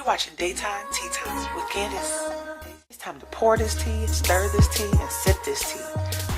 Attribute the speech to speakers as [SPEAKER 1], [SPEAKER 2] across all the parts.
[SPEAKER 1] watching Daytime Tea Time with Candice. It's time to pour this tea, stir this tea, and sip this tea.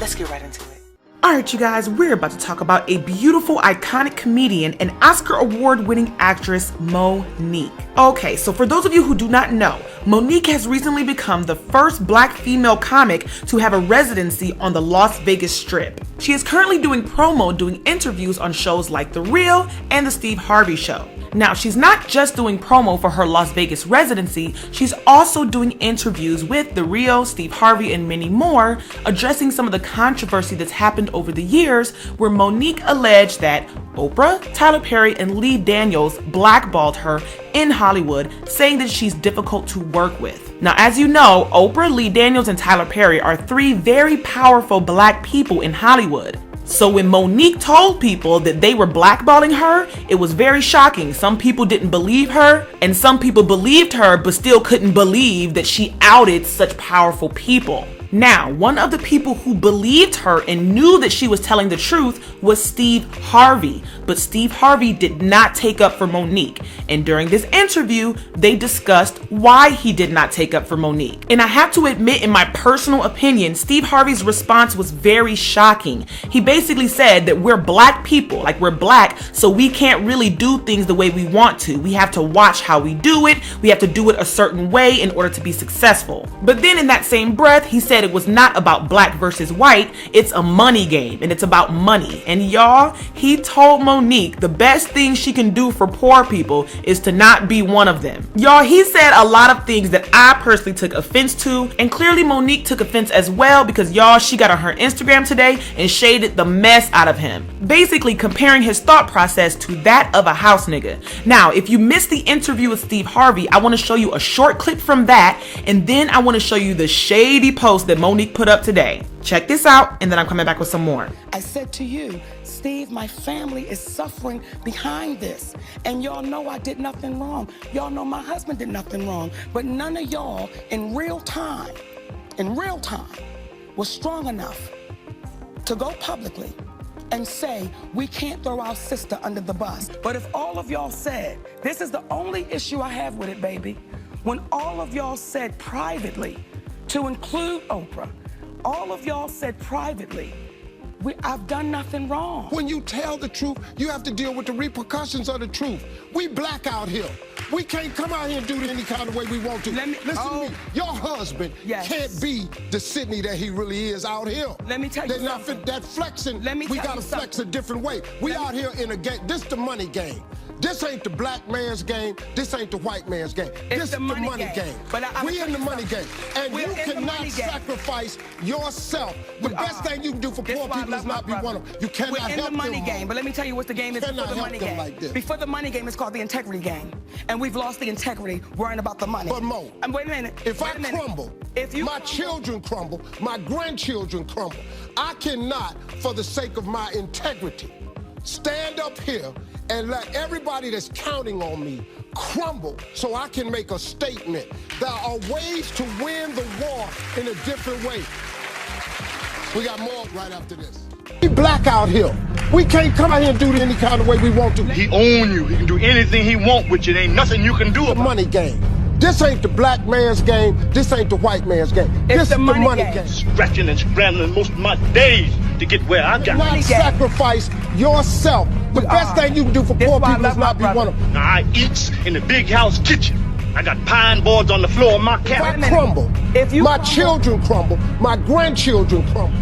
[SPEAKER 1] Let's get right into it. Alright, you guys, we're about to talk about a beautiful, iconic comedian and Oscar award-winning actress, Monique. Okay, so for those of you who do not know, Monique has recently become the first black female comic to have a residency on the Las Vegas Strip. She is currently doing promo, doing interviews on shows like The Real and The Steve Harvey Show. Now, she's not just doing promo for her Las Vegas residency, she's also doing interviews with The Real, Steve Harvey, and many more, addressing some of the controversy that's happened over the years, where Monique alleged that Oprah, Tyler Perry, and Lee Daniels blackballed her in Hollywood, saying that she's difficult to work with. Now, as you know, Oprah, Lee Daniels, and Tyler Perry are three very powerful black people in Hollywood. So when Monique told people that they were blackballing her, it was very shocking. Some people didn't believe her, and some people believed her but still couldn't believe that she outed such powerful people. Now, one of the people who believed her and knew that she was telling the truth was Steve Harvey, but Steve Harvey did not take up for Monique. And during this interview, they discussed why he did not take up for Monique. And I have to admit, in my personal opinion, Steve Harvey's response was very shocking. He basically said that we're black people, like we're black, so we can't really do things the way we want to. We have to watch how we do it. We have to do it a certain way in order to be successful. But then in that same breath, he said it was not about black versus white, it's a money game, and it's about money. And y'all, he told Monique the best thing she can do for poor people is to not be one of them. Y'all, he said a lot of things that I personally took offense to, and clearly Monique took offense as well, because y'all, she got on her Instagram today and shaded the mess out of him, basically comparing his thought process to that of a house nigga. Now, if you missed the interview with Steve Harvey, I want to show you a short clip from that, and then I want to show you the shady post that Monique put up today. Check this out, and then I'm coming back with some more.
[SPEAKER 2] I said to you, Steve, my family is suffering behind this. And y'all know I did nothing wrong. Y'all know my husband did nothing wrong. But none of y'all in real time, was strong enough to go publicly and say, we can't throw our sister under the bus. But if all of y'all said, this is the only issue I have with it, baby, when all of y'all said privately, to include Oprah, all of y'all said privately, I've done nothing wrong.
[SPEAKER 3] When you tell the truth, you have to deal with the repercussions of the truth. We black out here. We can't come out here and do it any kind of way we want to. Listen to me. Your husband can't be the Sydney that he really is out here.
[SPEAKER 2] Let me tell you
[SPEAKER 3] something. That flexing, we gotta flex a different way. We out here in a game. This the money game. This ain't the black man's game. This ain't the white man's game. This is the money game. We in the money game. And you cannot sacrifice yourself. The best thing you can do for poor people is not be one of them. You cannot help them.
[SPEAKER 2] We're in the money game, but let me tell you what the game is before the money game.
[SPEAKER 3] Like
[SPEAKER 2] before the money game, it's called the integrity game. And we've lost the integrity worrying about the money.
[SPEAKER 3] But Mo,
[SPEAKER 2] wait a minute.
[SPEAKER 3] If I crumble, my children crumble, my grandchildren crumble. I cannot, for the sake of my integrity, stand up here and let everybody that's counting on me crumble so I can make a statement. There are ways to win the war in a different way. We got more right after this. We black out here. We can't come out here and do it any kind of way we want to.
[SPEAKER 4] He own you. He can do anything he want with you. There ain't nothing you can do about it.
[SPEAKER 3] The money game. This ain't the black man's game. This ain't the white man's game. This is the money game.
[SPEAKER 4] Scratching and scrambling most of my days to get where I got.
[SPEAKER 3] Not sacrifice yourself. The best thing you can do for poor people is not be one of them.
[SPEAKER 4] Now, I eats in the big house kitchen. I got pine boards on the floor of my cabin.
[SPEAKER 3] If I crumble, my children crumble, my grandchildren crumble.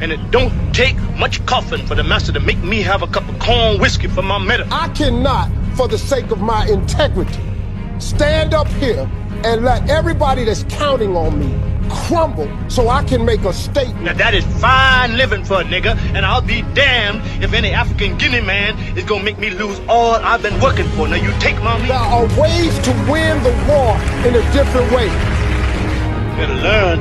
[SPEAKER 4] And it don't take much coughing for the master to make me have a cup of corn whiskey for my medicine.
[SPEAKER 3] I cannot, for the sake of my integrity, stand up here and let everybody that's counting on me crumble so I can make a statement.
[SPEAKER 4] Now that is fine living for a nigga, and I'll be damned if any African Guinea man is gonna make me lose all I've been working for. Now you take my lead.
[SPEAKER 3] There are ways to win the war in a different way.
[SPEAKER 4] Better learn.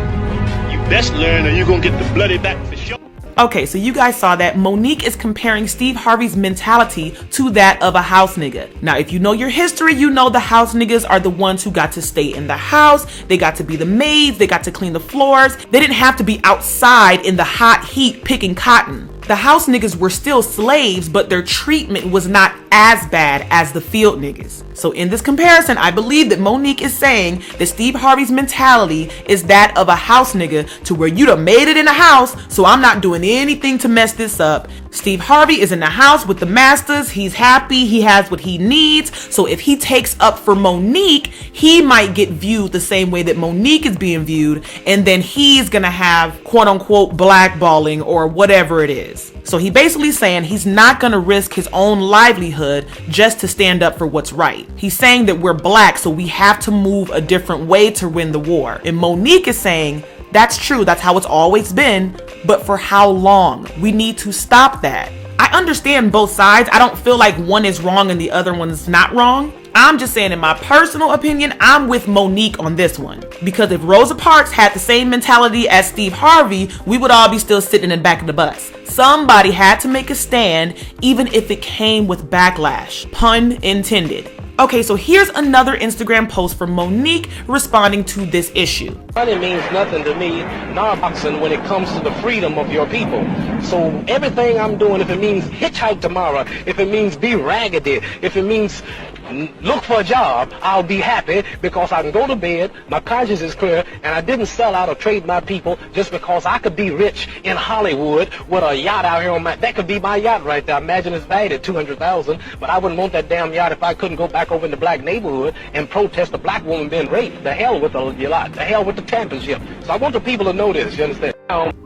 [SPEAKER 4] You best learn or you're gonna get the bloody back for sure.
[SPEAKER 1] Okay, so you guys saw that Monique is comparing Steve Harvey's mentality to that of a house nigga. Now, if you know your history, you know the house niggas are the ones who got to stay in the house. They got to be the maids. They got to clean the floors. They didn't have to be outside in the hot heat picking cotton. The house niggas were still slaves, but their treatment was not as bad as the field niggas. So in this comparison, I believe that Monique is saying that Steve Harvey's mentality is that of a house nigga, to where you done made it in the house, so I'm not doing anything to mess this up. Steve Harvey is in the house with the masters. He's happy. He has what he needs. So if he takes up for Monique, he might get viewed the same way that Monique is being viewed. And then he's going to have quote unquote blackballing or whatever it is. So he basically saying he's not going to risk his own livelihood just to stand up for what's right. He's saying that we're black, so we have to move a different way to win the war. And Monique is saying, that's true, that's how it's always been, but for how long? We need to stop that. I understand both sides. I don't feel like one is wrong and the other one's not wrong. I'm just saying, in my personal opinion, I'm with Monique on this one. Because if Rosa Parks had the same mentality as Steve Harvey, we would all be still sitting in the back of the bus. Somebody had to make a stand, even if it came with backlash. Pun intended. Okay, so here's another Instagram post from Monique responding to this issue.
[SPEAKER 5] Money means nothing to me, nor boxing, when it comes to the freedom of your people. So everything I'm doing, if it means hitchhike tomorrow, if it means be raggedy, if it means look for a job, I'll be happy, because I can go to bed, my conscience is clear, and I didn't sell out or trade my people just because I could be rich in Hollywood with a yacht out here on my, that could be my yacht right there. Imagine it's valued at $200,000, but I wouldn't want that damn yacht if I couldn't go back over in the black neighborhood and protest a black woman being raped. The hell with the yacht, the hell with the championship. So I want the people to know this, you understand?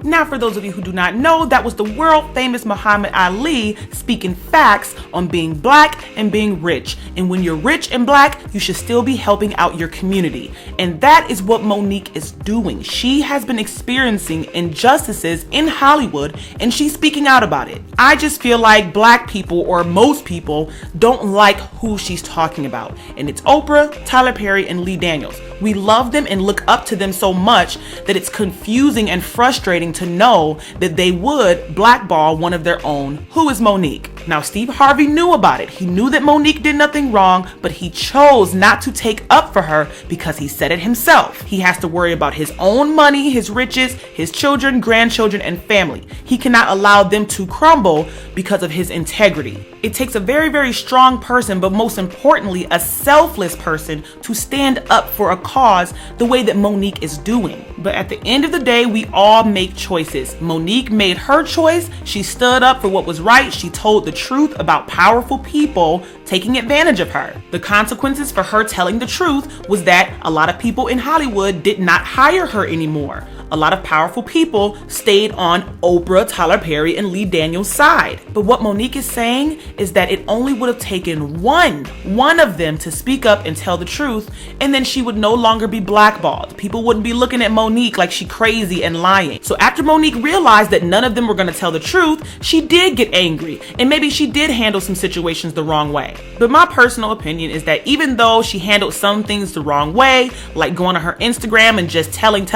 [SPEAKER 1] Now, for those of you who do not know, that was the world famous Muhammad Ali speaking facts on being black and being rich. And when you're rich and black, you should still be helping out your community. And that is what Monique is doing. She has been experiencing injustices in Hollywood, and she's speaking out about it. I just feel like black people, or most people, don't like who she's talking about. And it's Oprah, Tyler Perry, and Lee Daniels. We love them and look up to them so much that it's confusing and frustrating to know that they would blackball one of their own. Who is Monique? Now, Steve Harvey knew about it. He knew that Monique did nothing wrong, but he chose not to take up for her because he said it himself. He has to worry about his own money, his riches, his children, grandchildren, and family. He cannot allow them to crumble because of his integrity. It takes a very, very strong person, but most importantly, a selfless person, to stand up for a cause the way that Monique is doing. But at the end of the day, we all make choices. Monique made her choice. She stood up for what was right. She told the truth about powerful people taking advantage of her. The consequences for her telling the truth was that a lot of people in Hollywood did not hire her anymore. A lot of powerful people stayed on Oprah, Tyler Perry, and Lee Daniels' side. But what Monique is saying is that it only would have taken one of them to speak up and tell the truth, and then she would no longer be blackballed. People wouldn't be looking at Monique like she crazy and lying. So after Monique realized that none of them were going to tell the truth, she did get angry, and maybe she did handle some situations the wrong way. But my personal opinion is that even though she handled some things the wrong way, like going on her Instagram and just telling,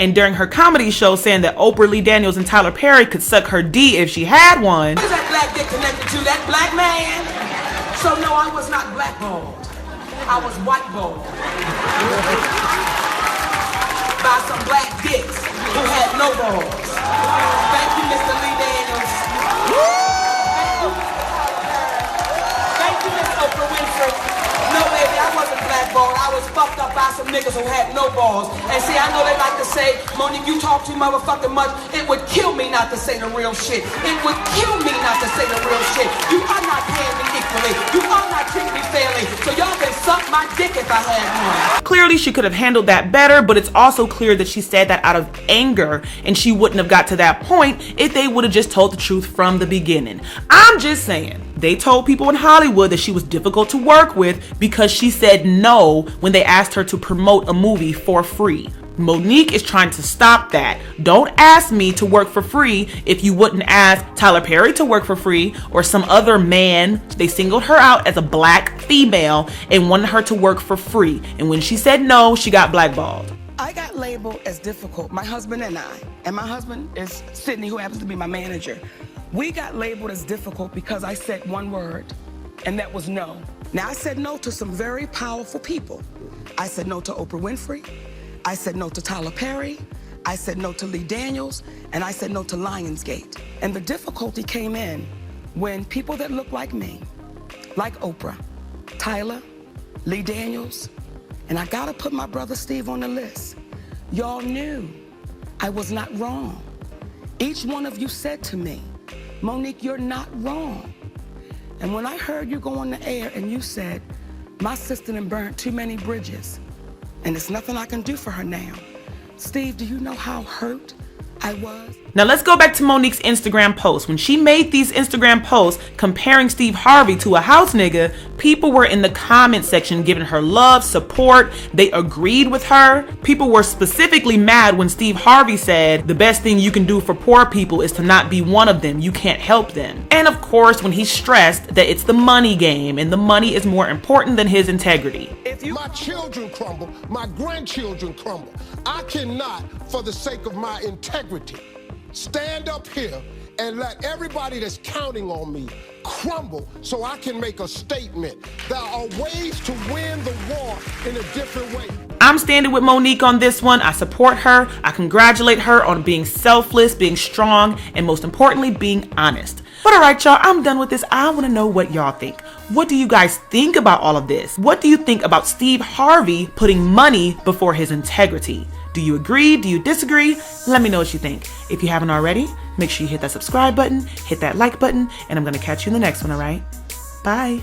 [SPEAKER 1] and during her comedy show saying that Oprah, Lee Daniels, and Tyler Perry could suck her D if she had one.
[SPEAKER 2] What is that black dick connected to? That black man? So no, I was not blackballed. I was whiteballed. By some black dicks who had no balls. Thank you, Mr. Lee Daniels. Thank you, Miss Oprah Winfrey. No, baby, I wasn't blackballed. I was fucked up by some niggas who had no balls. And see, I know they like to say, Monique, you talk too motherfucking much. It would kill me not to say the real shit. It would kill me not to say the real shit. You are not paying me equally. You are not treating me fairly. So y'all can suck my dick if I had one.
[SPEAKER 1] Clearly, she could have handled that better, but it's also clear that she said that out of anger, and she wouldn't have got to that point if they would have just told the truth from the beginning. I'm just saying. They told people in Hollywood that she was difficult to work with because she said no when they asked her to promote a movie for free. Monique is trying to stop that. Don't ask me to work for free if you wouldn't ask Tyler Perry to work for free or some other man. They singled her out as a black female and wanted her to work for free. And when she said no, she got blackballed.
[SPEAKER 2] I got labeled as difficult, my husband and I. And my husband is Sydney, who happens to be my manager. We got labeled as difficult because I said one word, and that was no. Now, I said no to some very powerful people. I said no to Oprah Winfrey. I said no to Tyler Perry. I said no to Lee Daniels. And I said no to Lionsgate. And the difficulty came in when people that look like me, like Oprah, Tyler, Lee Daniels, and I gotta put my brother Steve on the list. Y'all knew I was not wrong. Each one of you said to me, Monique, you're not wrong. And when I heard you go on the air and you said, my sister done burnt too many bridges, and there's nothing I can do for her now. Steve, do you know how hurt I was?
[SPEAKER 1] Now let's go back to Monique's Instagram post. When she made these Instagram posts comparing Steve Harvey to a house nigga, people were in the comment section giving her love, support. They agreed with her. People were specifically mad when Steve Harvey said the best thing you can do for poor people is to not be one of them. You can't help them. And of course, when he stressed that it's the money game and the money is more important than his integrity.
[SPEAKER 3] My children crumble, my grandchildren crumble. I cannot, for the sake of my integrity, stand up here and let everybody that's counting on me crumble so I can make a statement. There are ways to win the war in a different way.
[SPEAKER 1] I'm standing with Monique on this one. I support her. I congratulate her on being selfless, being strong, and most importantly, being honest. But all right, y'all, I'm done with this. I want to know what y'all think. What do you guys think about all of this? What do you think about Steve Harvey putting money before his integrity? Do you agree? Do you disagree? Let me know what you think. If you haven't already, make sure you hit that subscribe button, hit that like button, and I'm going to catch you in the next one, all right? Bye.